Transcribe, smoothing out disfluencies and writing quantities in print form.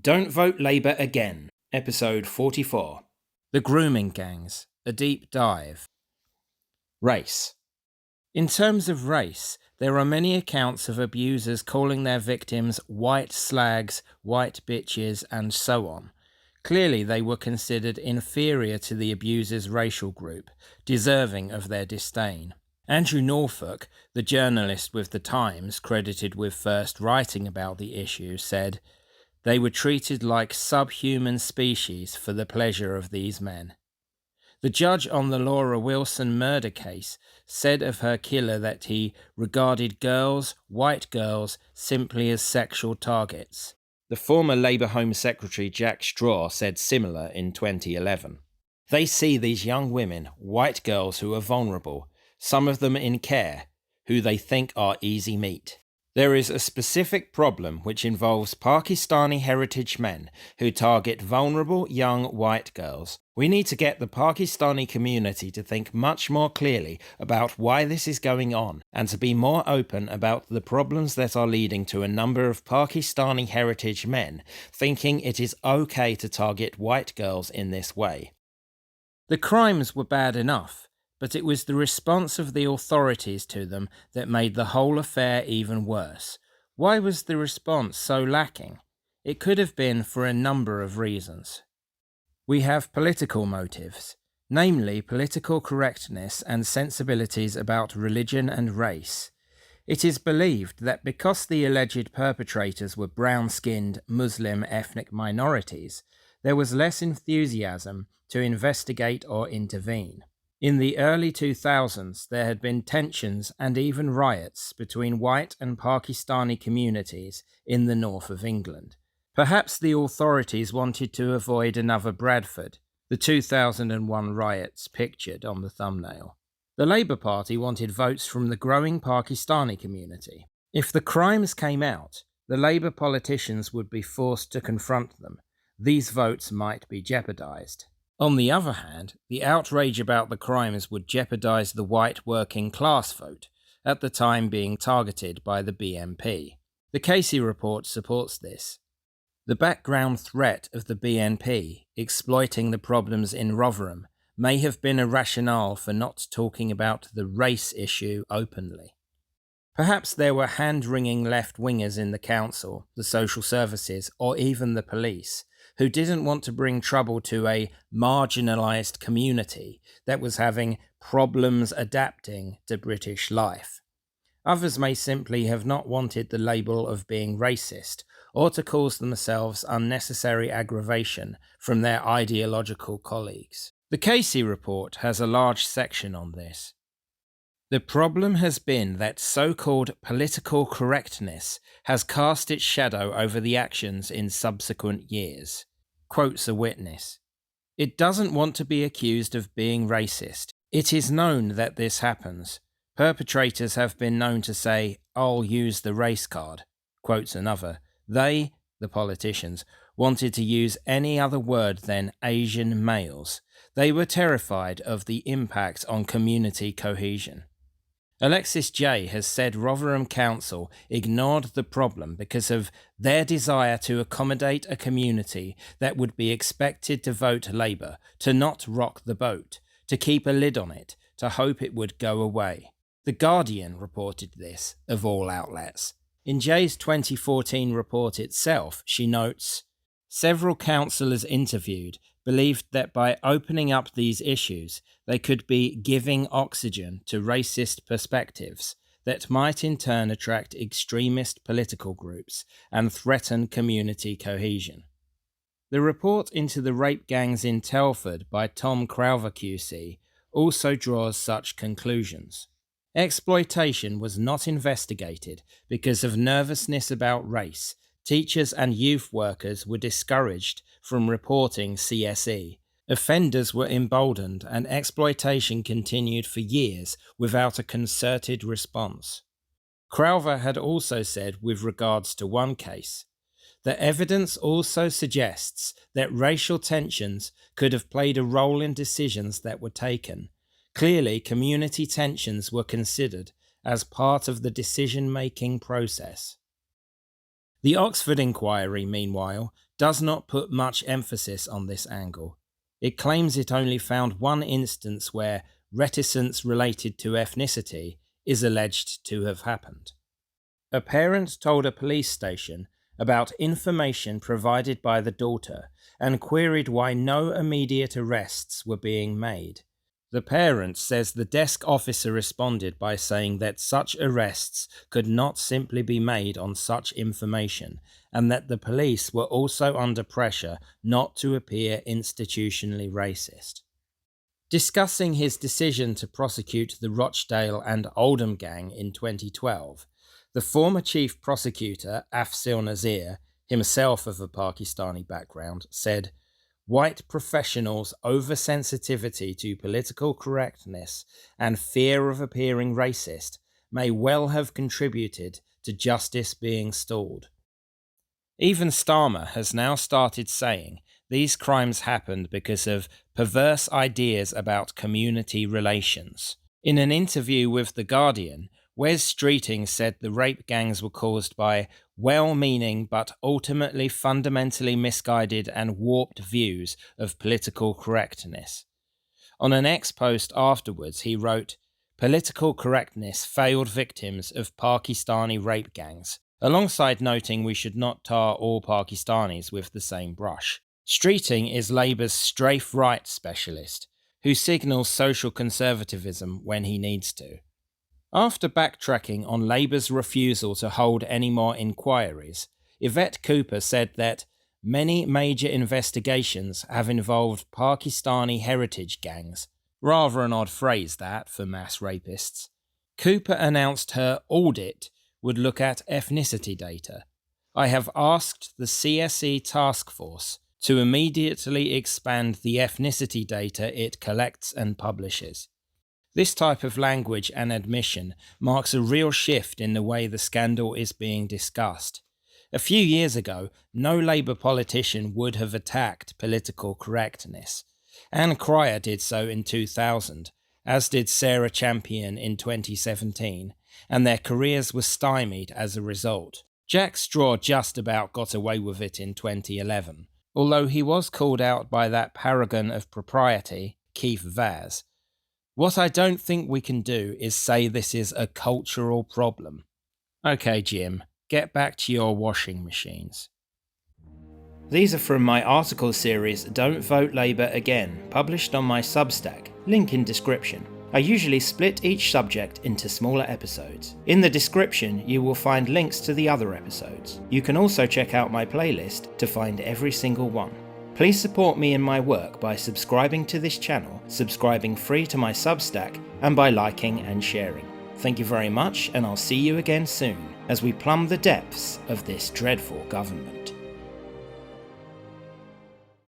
Don't Vote Labour Again, Episode 44. The Grooming Gangs, a Deep Dive. Race. In terms of race, there are many accounts of abusers calling their victims white slags, white bitches, and so on. Clearly they were considered inferior to the abuser's racial group, deserving of their disdain. Andrew Norfolk, the journalist with The Times, credited with first writing about the issue, said, "They were treated like subhuman species for the pleasure of these men." The judge on the Laura Wilson murder case said of her killer that he regarded girls, white girls, simply as sexual targets. The former Labour Home Secretary Jack Straw said similar in 2011. They see these young women, white girls who are vulnerable, some of them in care, who they think are easy meat. There is a specific problem which involves Pakistani heritage men who target vulnerable young white girls. We need to get the Pakistani community to think much more clearly about why this is going on and to be more open about the problems that are leading to a number of Pakistani heritage men thinking it is okay to target white girls in this way. The crimes were bad enough, but it was the response of the authorities to them that made the whole affair even worse. Why was the response so lacking? It could have been for a number of reasons. We have political motives, namely political correctness and sensibilities about religion and race. It is believed that because the alleged perpetrators were brown-skinned Muslim ethnic minorities, there was less enthusiasm to investigate or intervene. In the early 2000s, there had been tensions and even riots between white and Pakistani communities in the north of England. Perhaps the authorities wanted to avoid another Bradford, the 2001 riots pictured on the thumbnail. The Labour Party wanted votes from the growing Pakistani community. If the crimes came out, the Labour politicians would be forced to confront them. These votes might be jeopardised. On the other hand, the outrage about the crimes would jeopardise the white working class vote, at the time being targeted by the BNP. The Casey report supports this. The background threat of the BNP exploiting the problems in Rotherham may have been a rationale for not talking about the race issue openly. Perhaps there were hand-wringing left-wingers in the council, the social services, or even the police, who didn't want to bring trouble to a marginalised community that was having problems adapting to British life. Others may simply have not wanted the label of being racist, or to cause themselves unnecessary aggravation from their ideological colleagues. The Casey report has a large section on this. The problem has been that so-called political correctness has cast its shadow over the actions in subsequent years. Quotes a witness. "It doesn't want to be accused of being racist. It is known that this happens. Perpetrators have been known to say, 'I'll use the race card.'" Quotes another. "They, the politicians, wanted to use any other word than Asian males. They were terrified of the impact on community cohesion." Alexis J. has said Rotherham Council ignored the problem because of their desire to accommodate a community that would be expected to vote Labour, to not rock the boat, to keep a lid on it, to hope it would go away. The Guardian reported this, of all outlets. In J's 2014 report itself, she notes, "Several councillors interviewed believed that by opening up these issues, they could be giving oxygen to racist perspectives that might in turn attract extremist political groups and threaten community cohesion." The report into the rape gangs in Telford by Tom Crowther QC also draws such conclusions. Exploitation was not investigated because of nervousness about race. Teachers and youth workers were discouraged from reporting CSE. Offenders were emboldened and exploitation continued for years without a concerted response. Crowther had also said with regards to one case, "The evidence also suggests that racial tensions could have played a role in decisions that were taken. Clearly, community tensions were considered as part of the decision-making process." The Oxford inquiry, meanwhile, does not put much emphasis on this angle. It claims it only found one instance where reticence related to ethnicity is alleged to have happened. A parent told a police station about information provided by the daughter and queried why no immediate arrests were being made. The parent says the desk officer responded by saying that such arrests could not simply be made on such information, and that the police were also under pressure not to appear institutionally racist. Discussing his decision to prosecute the Rochdale and Oldham gang in 2012, the former chief prosecutor, Afsil Nazir, himself of a Pakistani background, said, "White professionals' oversensitivity to political correctness and fear of appearing racist may well have contributed to justice being stalled." Even Starmer has now started saying these crimes happened because of perverse ideas about community relations. In an interview with The Guardian, Wes Streeting said the rape gangs were caused by well-meaning but ultimately fundamentally misguided and warped views of political correctness. On an X post afterwards, he wrote, "Political correctness failed victims of Pakistani rape gangs," alongside noting we should not tar all Pakistanis with the same brush. Streeting is Labour's strafe right specialist, who signals social conservatism when he needs to. After backtracking on Labour's refusal to hold any more inquiries, Yvette Cooper said that many major investigations have involved Pakistani heritage gangs. Rather an odd phrase that for mass rapists. Cooper announced her audit would look at ethnicity data. "I have asked the CSE task force to immediately expand the ethnicity data it collects and publishes." This type of language and admission marks a real shift in the way the scandal is being discussed. A few years ago, no Labour politician would have attacked political correctness. Anne Cryer did so in 2000, as did Sarah Champion in 2017, and their careers were stymied as a result. Jack Straw just about got away with it in 2011, although he was called out by that paragon of propriety, Keith Vaz. What I don't think we can do is say this is a cultural problem. Okay, Jim, get back to your washing machines. These are from my article series Don't Vote Labour Again, published on my Substack, link in description. I usually split each subject into smaller episodes. In the description, you will find links to the other episodes. You can also check out my playlist to find every single one. Please support me in my work by subscribing to this channel, subscribing free to my Substack, and by liking and sharing. Thank you very much, and I'll see you again soon as we plumb the depths of this dreadful government.